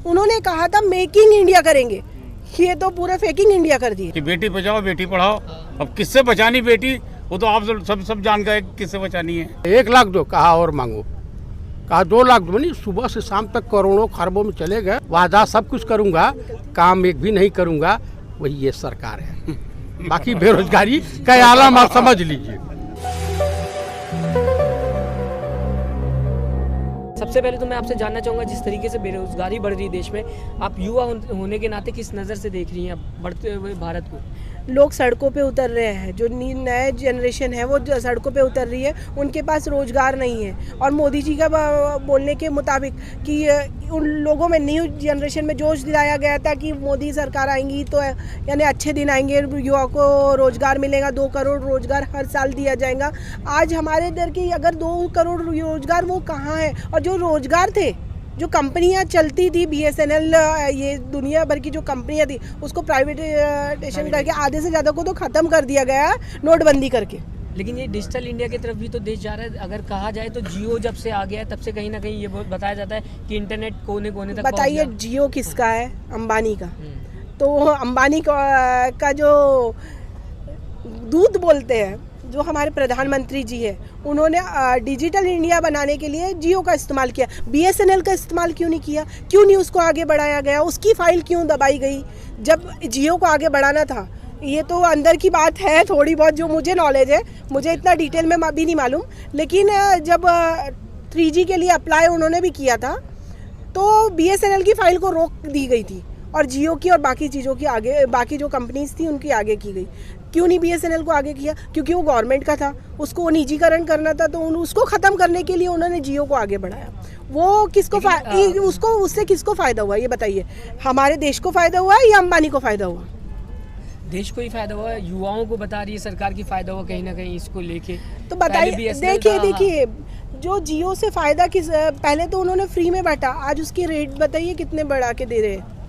उन्होंने कहा था मेकिंग इंडिया करेंगे, ये तो पूरा फेकिंग इंडिया कर दिए कि बेटी बचाओ बेटी पढ़ाओ। अब किससे बचानी बेटी, वो तो आप सब जान गए किससे बचानी है। 1 लाख दो, कहा और मांगो, कहा 2 लाख दो। नहीं, सुबह से शाम तक करोड़ों खरबों में चले गए, वादा सब कुछ करूंगा, काम एक भी नहीं करूंगा। वही ये सरकार है। बाकी बेरोजगारी का आलम आप समझ लीजिए। सबसे पहले तो मैं आपसे जानना चाहूँगा, जिस तरीके से बेरोजगारी बढ़ रही है देश में, आप युवा होने के नाते किस नज़र से देख रही हैं बढ़ते हुए भारत को? लोग सड़कों पे उतर रहे हैं, जो नए जनरेशन है वो सड़कों पे उतर रही है, उनके पास रोजगार नहीं है। और मोदी जी का बोलने के मुताबिक कि उन लोगों में, न्यू जनरेशन में जोश दिलाया गया था कि मोदी सरकार आएंगी तो यानी अच्छे दिन आएंगे, युवा को रोजगार मिलेगा, 2 करोड़ रोजगार हर साल दिया जाएगा। आज हमारे इधर की अगर 2 करोड़ रोजगार वो कहाँ है? और जो रोजगार थे, जो कंपनियां चलती थी, BSNL, ये दुनिया भर की जो कंपनियां थी, उसको प्राइवेटाइजेशन करके आधे से ज़्यादा को तो ख़त्म कर दिया गया नोटबंदी करके। लेकिन ये डिजिटल इंडिया की तरफ भी तो देश जा रहा है। अगर कहा जाए तो जियो जब से आ गया है, तब से कहीं ना कहीं ये बताया जाता है कि इंटरनेट कोने कोने तक। बताइए, जियो किसका है? अंबानी का। तो अंबानी का जो दूध बोलते हैं, जो हमारे प्रधानमंत्री जी है, उन्होंने डिजिटल इंडिया बनाने के लिए जियो का इस्तेमाल किया, BSNL का इस्तेमाल क्यों नहीं किया? क्यों नहीं उसको आगे बढ़ाया गया? उसकी फाइल क्यों दबाई गई जब जियो को आगे बढ़ाना था? ये तो अंदर की बात है, थोड़ी बहुत जो मुझे नॉलेज है, मुझे इतना डिटेल में भी नहीं मालूम। लेकिन जब 3G के लिए अप्लाई उन्होंने भी किया था तो BSNL की फाइल को रोक दी गई थी और जियो की और बाकी चीज़ों की आगे, बाकी जो कंपनीज थी उनकी आगे की गई। क्यों नहीं BSNL को आगे किया? क्योंकि वो गवर्नमेंट का था, उसको निजीकरण करना था, तो उसको ख़त्म करने के लिए उन्होंने जियो को आगे बढ़ाया। वो किसको उससे किसको फ़ायदा हुआ, ये बताइए? हमारे देश को फ़ायदा हुआ या अंबानी को फ़ायदा हुआ? देश को ही फायदा हुआ, युवाओं को बता रही है सरकार की फायदा हुआ कहीं ना कहीं इसको लेके। तो बताइए, देखिए जो जियो से फ़ायदा किस, पहले तो उन्होंने फ्री में बांटा, आज उसकी रेट बताइए कितने बढ़ा के दे रहे हैं।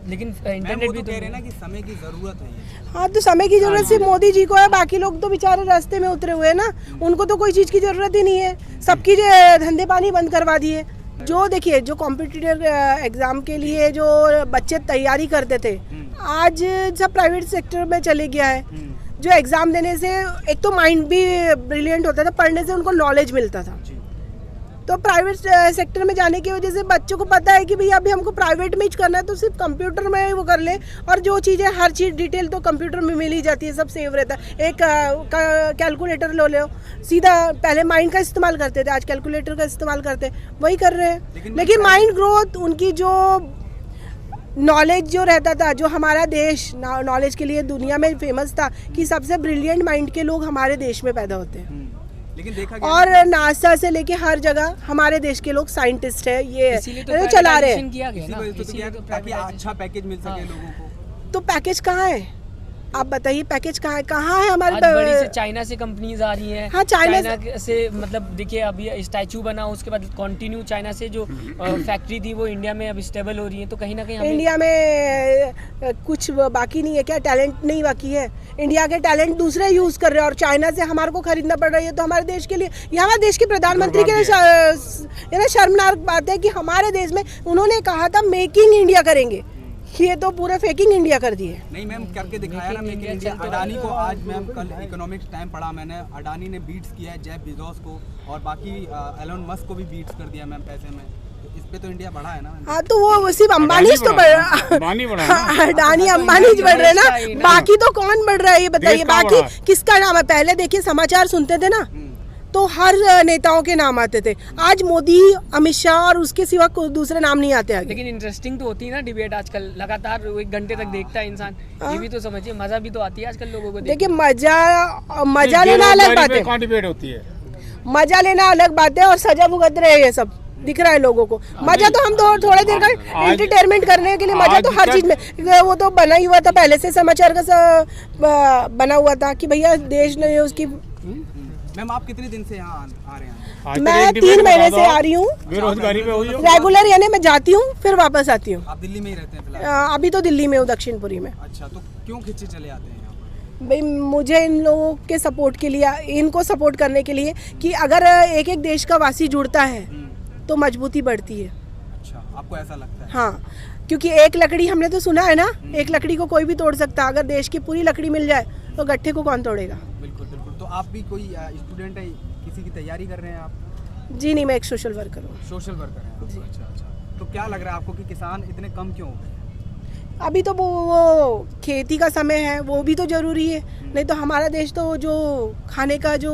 लेकिन इंटरनेट भी तो कह रहे हैं ना कि समय की जरूरत है। हाँ, तो समय की जरूरत सिर्फ मोदी जी को है, बाकी लोग तो बेचारे रास्ते में उतरे हुए हैं ना, उनको तो कोई चीज़ की जरूरत ही नहीं है। सबकी धंधे पानी बंद करवा दिए। जो देखिए, जो कॉम्पिटिटिव एग्जाम के लिए जो बच्चे तैयारी करते थे, आज सब प्राइवेट सेक्टर में चले गया है। जो एग्जाम देने से एक तो माइंड भी ब्रिलियंट होता था, पढ़ने से उनको नॉलेज मिलता था। तो प्राइवेट सेक्टर में जाने की वजह से बच्चों को पता है कि भैया अभी हमको प्राइवेट में ही करना है, तो सिर्फ कंप्यूटर में वो कर ले, और जो चीज़ें, हर चीज़ डिटेल तो कंप्यूटर में मिल ही जाती है, सब सेव रहता है। एक कैलकुलेटर लो लो, सीधा पहले माइंड का इस्तेमाल करते थे, आज कैलकुलेटर का इस्तेमाल करते, वही कर रहे हैं। लेकिन माइंड ग्रोथ, उनकी जो नॉलेज जो रहता था, जो हमारा देश नॉलेज के लिए दुनिया में फेमस था कि सबसे ब्रिलियंट माइंड के लोग हमारे देश में पैदा होते हैं। लेकिन देखा गया और नासा से लेके हर जगह हमारे देश के लोग साइंटिस्ट है, ये तो चला रहे हैं। ताकि अच्छा पैकेज मिल सके लोगों को। तो पैकेज कहाँ है? आप बताइए, पैकेज कहाँ है हमारे? बड़ी से चाइना से कंपनीज आ रही हैं। हाँ, चाइना से मतलब देखिए, अभी स्टैचू बना, उसके बाद कंटिन्यू चाइना से जो फैक्ट्री थी वो इंडिया में अब स्टेबल हो रही है। तो कहीं ना कहीं इंडिया में कुछ बाकी नहीं है क्या? टैलेंट नहीं बाकी है? इंडिया के टैलेंट दूसरे यूज कर रहे हैं और चाइना से हमारे को खरीदना पड़ रही है। तो हमारे देश के लिए, ये हमारे देश के प्रधानमंत्री के लिए शर्मनाक बात है कि हमारे देश में उन्होंने कहा था मेकिंग इंडिया करेंगे, ये तो पूरा फेकिंग इंडिया कर दिए। नहीं मैम, करके दिखाया ना मेक इन इंडिया। अडानी को आज मैम, कल इकोनॉमिक्स टाइम पढ़ा मैंने, अडानी ने बीट्स किया है जेफ बेजोस को, और बाकी एलन मस्क को भी बीट्स कर दिया मैम पैसे में। तो इस पे तो इंडिया बढ़ा है ना। हाँ, तो वो सिर्फ अंबानी तो अडानी अंबानी बढ़ रहे ना, बाकी तो कौन बढ़ रहा है ये बताइए? बाकी किसका नाम है? पहले देखिए, समाचार सुनते थे ना तो हर नेताओं के नाम आते थे, आज मोदी, अमित शाह और उसके सिवा कोई दूसरे नाम नहीं आते आगे। लेकिन इंटरेस्टिंग तो होती है ना डिबेट, आजकल लगातार 1 घंटे तक देखता है इंसान। ये भी तो समझिए, मजा भी तो आती है आजकल लोगों को। देखिए, मजा लेना अलग बात है, डिबेट होती है, मजा लेना अलग बात है, और सजा भुगत रहे हैं, ये सब दिख रहा है लोगों को। मजा तो हम थोड़े देर का एंटरटेनमेंट करने के लिए, मजा तो हर चीज में, वो तो बना ही हुआ था पहले से, समाचार का बना हुआ था कि भैया देश ने उसकी। मैम, आप कितने दिन से यहाँ आ रहे हैं? मैं 3 महीने से आ रही हूँ, बेरोजगारी पे हुई रेगुलर, यानी मैं जाती हूँ फिर वापस आती हूँ। आप दिल्ली में ही रहते हैं फिलहाल? अभी तो दिल्ली में हूँ, दक्षिणपुरी में। अच्छा, तो क्यों खिंचे चले आते हैं यहाँ? भाई, मुझे इन लोगों के सपोर्ट के लिए, इनको सपोर्ट करने के लिए कि अगर एक एक देश का वासी जुड़ता है तो मजबूती बढ़ती है। अच्छा, आपको ऐसा लगता है? हाँ, क्योंकि एक लकड़ी हमने तो सुना है ना, एक लकड़ी को कोई भी तोड़ सकता है। अगर देश की पूरी लकड़ी मिल जाए तो गट्ठे को कौन तोड़ेगा। बिल्कुल बिल्कुल। तो आप भी कोई स्टूडेंट है, किसी की तैयारी कर रहे हैं आप? जी नहीं, मैं एक सोशल वर्कर हूँ। सोशल वर्कर हैं आप? जी। अच्छा अच्छा। तो क्या लग रहा है आपको कि किसान इतने कम क्यों हो गए? अभी तो वो खेती का समय है, वो भी तो ज़रूरी है। नहीं तो हमारा देश तो जो खाने का जो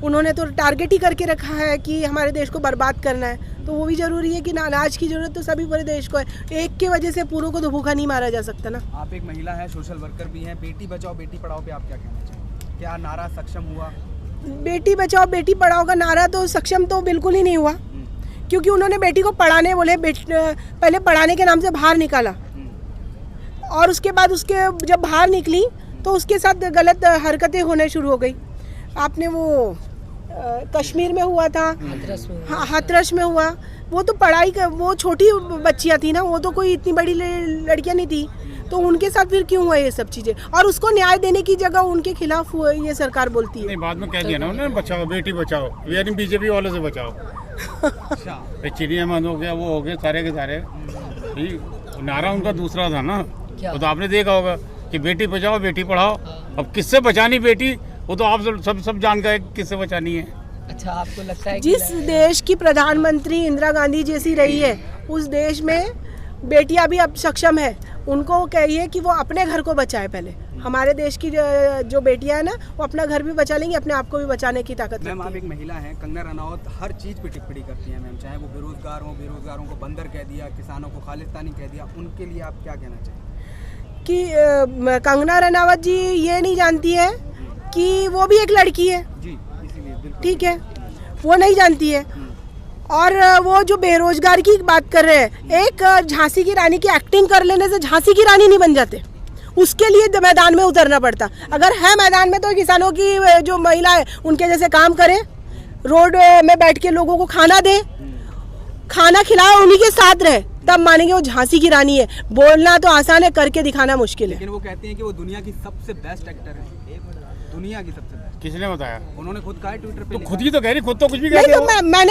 उन्होंने तो टारगेट ही करके रखा है कि हमारे देश को बर्बाद करना है, तो वो भी ज़रूरी है कि ना अनाज की ज़रूरत तो सभी पूरे देश को है। एक के वजह से पूरों को तो भूखा नहीं मारा जा सकता ना। आप एक महिला है, सोशल वर्कर भी हैं, बेटी बचाओ बेटी पढ़ाओ पे आप क्या कहना चाहेंगे? क्या नारा सक्षम हुआ? बेटी बचाओ बेटी पढ़ाओ का नारा तो सक्षम तो बिल्कुल ही नहीं हुआ, क्योंकि उन्होंने बेटी को पढ़ाने बोले, पहले पढ़ाने के नाम से बाहर निकाला, और उसके बाद उसके जब बाहर निकली तो उसके साथ गलत हरकतें होने शुरू हो गई। आपने वो कश्मीर में हुआ था, हाँ हाथरस में हुआ, वो तो पढ़ाई का, वो छोटी बच्चियाँ थी ना, वो तो कोई इतनी बड़ी लड़कियाँ नहीं थी, तो उनके साथ फिर क्यों हुआ ये सब चीज़ें। और उसको न्याय देने की जगह उनके खिलाफ हुआ, ये सरकार बोलती है। नहीं, बाद में कह दिया ना उन्होंने, बचाओ बेटी बचाओ, यानी बीजेपी वालों से बचाओ। अच्छा। चिड़िया मंद हो गया, वो हो गए सारे के सारे। नारा उनका दूसरा था ना, वो तो आपने देखा होगा कि बेटी बचाओ बेटी पढ़ाओ। अब किससे बचानी बेटी, वो तो आप सब जान गए किससे बचानी है। अच्छा, आपको लगता है जिस देश की प्रधानमंत्री इंदिरा गांधी जैसी रही है, उस देश में बेटियां भी अब सक्षम है। उनको कहिए कि वो अपने घर को बचाए पहले। हमारे देश की जो बेटियां हैं ना, वो अपना घर भी बचा लेंगी, अपने आप को भी बचाने की ताकत मैम, आप रखती एक महिला हैं, कंगना रनौत हर चीज़ पे टिप्पणी करती हैं मैम, चाहे वो बेरोजगारों को बंदर कह दिया, किसानों को खालिस्तानी कह दिया, उनके लिए आप क्या कहना चाहेंगे? कि कंगना रनावत जी ये नहीं जानती है कि वो भी एक लड़की है। जी, इसीलिए बिल्कुल ठीक है, वो नहीं जानती है। और वो जो बेरोजगार की बात कर रहे हैं, एक झांसी की रानी की एक्टिंग कर लेने से झांसी की रानी नहीं बन जाते, उसके लिए मैदान में उतरना पड़ता। अगर है मैदान में तो किसानों की जो महिला है उनके जैसे काम करे, रोड में बैठ के लोगों को खाना दे, खाना खिलाओ, उन्हीं के साथ रहे, तब मानेंगे वो झांसी की रानी है। बोलना तो आसान है, करके दिखाना मुश्किल है। लेकिन वो कहती हैं कि वो दुनिया की सबसे बेस्ट एक्टर है, दुनिया की सबसे बेस्ट। किसने बताया? उन्होंने खुद कहा है ट्विटर पे। तो खुद ही तो कह रही, खुद तो कुछ भी नहीं कहते तो हो।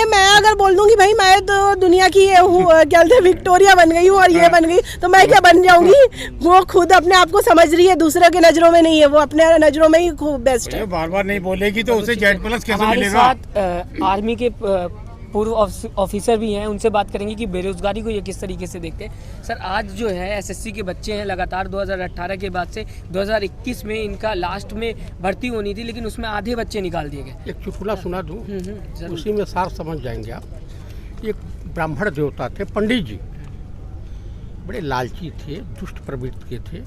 मैं अगर बोल दूंगी भाई मैं तो दुनिया की ये हूँ, क्या बोलते हैं, विक्टोरिया बन गई हूँ और ये बन गई, तो मैं क्या बन जाऊंगी। वो खुद अपने आप को समझ रही है, दूसरे के नजरों में नहीं है, वो अपने नजरों में ही खूब बेस्ट है। बार बार नहीं बोलेगी तो उसे जेड प्लस कैसे हमारे मिलेगा? साथ आर्मी के पूर्व ऑफिसर भी हैं, उनसे बात करेंगे कि बेरोजगारी को ये किस तरीके से देखते हैं। सर, आज जो है एसएससी के बच्चे हैं, लगातार 2018 के बाद से 2021 में इनका लास्ट में भर्ती होनी थी, लेकिन उसमें आधे बच्चे निकाल दिए गए। एक चुटकुला सुना दूँ, जरूर। उसी में सार समझ जाएंगे आप। एक ब्राह्मण देवता थे, पंडित जी, बड़े लालची थे, दुष्ट प्रवृत्ति के थे,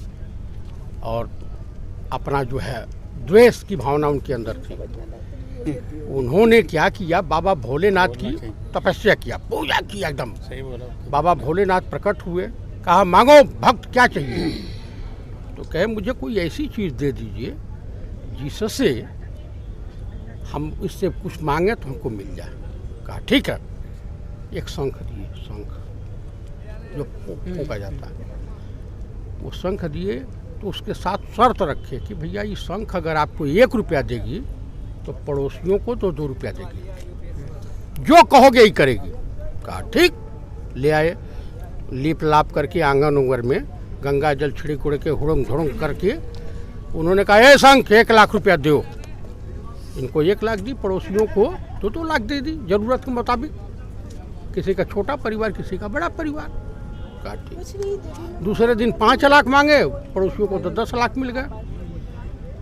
और अपना जो है द्वेष की भावना उनके अंदर थी। उन्होंने क्या किया, बाबा भोलेनाथ की तपस्या किया, पूजा किया एकदम। सही बोला। बाबा भोलेनाथ प्रकट हुए, कहा मांगो भक्त क्या चाहिए। तो कहे मुझे कोई ऐसी चीज़ दे दीजिए जिससे हम इससे कुछ मांगे तो हमको मिल जाए। कहा ठीक है, एक शंख दिए, शंख जो फूंका जाता है, वो शंख दिए। तो उसके साथ शर्त रखे कि भैया ये शंख अगर आपको 1 रुपया देगी तो पड़ोसियों को तो 2 रुपया देगी, जो कहोगे ही करेगी। कहा ठीक, ले आए, लीप लाप करके आंगन उंगर में गंगा जल छिड़क उड़ के हुड़ंग धुड़ंग करके उन्होंने कहा ए शंख 1 लाख रुपया दो। इनको 1 लाख दी, पड़ोसियों को 2-2 लाख दे दी, जरूरत के मुताबिक। किसी का छोटा परिवार, किसी का बड़ा परिवार। कहा ठीक। दूसरे दिन 5 लाख मांगे, पड़ोसियों को तो 10 लाख मिल गए।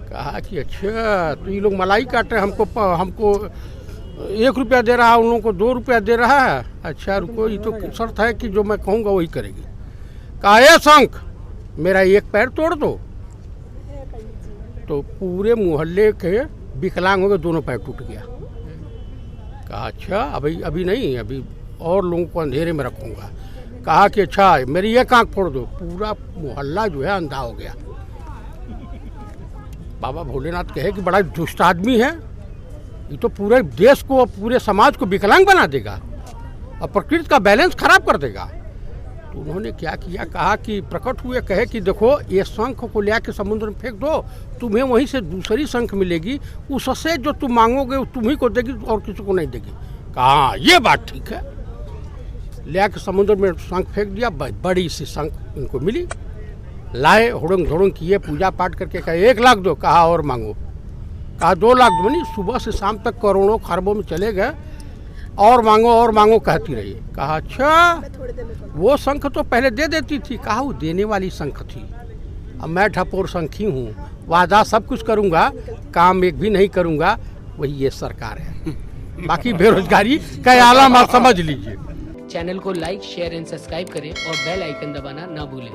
कहा कि अच्छा तो ये लोग मलाई काट रहे, हमको 1 रुपया दे रहा है, उन लोगों को 2 रुपया दे रहा है। अच्छा रुको, ये तो शर्त है कि जो मैं कहूँगा वही करेगी। कहा ए शंख मेरा 1 पैर तोड़ दो। तो पूरे मोहल्ले के विकलांग हो गए, दोनों पैर टूट गया। कहा अच्छा अभी नहीं, अभी और लोगों को अंधेरे में रखूँगा। कहा कि अच्छा मेरी 1 आँख फोड़ दो। पूरा मोहल्ला जो है अंधा हो गया। बाबा भोलेनाथ कहे कि बड़ा दुष्ट आदमी है, ये तो पूरे देश को, पूरे समाज को विकलांग बना देगा और प्रकृति का बैलेंस खराब कर देगा। तो उन्होंने क्या किया, कहा कि प्रकट हुए, कहे कि देखो ये शंख को ले आके समुद्र में फेंक दो, तुम्हें वहीं से दूसरी शंख मिलेगी, उससे जो तुम मांगोगे वो तुम्ही को देगी और किसी को नहीं देगी। कहा ये बात ठीक है। ले आके समुद्र में शंख फेंक दिया, बड़ी सी शंख उनको मिली, लाए, हुड़ंग धुड़ंग किए, पूजा पाठ करके कहा 1 लाख दो, कहा और मांगो, कहा 2 लाख दो, नहीं सुबह से शाम तक करोड़ों खरबों में चले गए, और मांगो कहती रही। कहा अच्छा वो शंख तो पहले दे देती थी, कहा वो देने वाली शंख थी, अब मैं ठपोर शंखी हूँ, वादा सब कुछ करूँगा, काम एक भी नहीं करूँगा, वही ये सरकार है। बाकी बेरोजगारी का आलम आप समझ लीजिए। चैनल को लाइक, शेयर एंड सब्सक्राइब करें और बेल आइकन दबाना ना भूलें।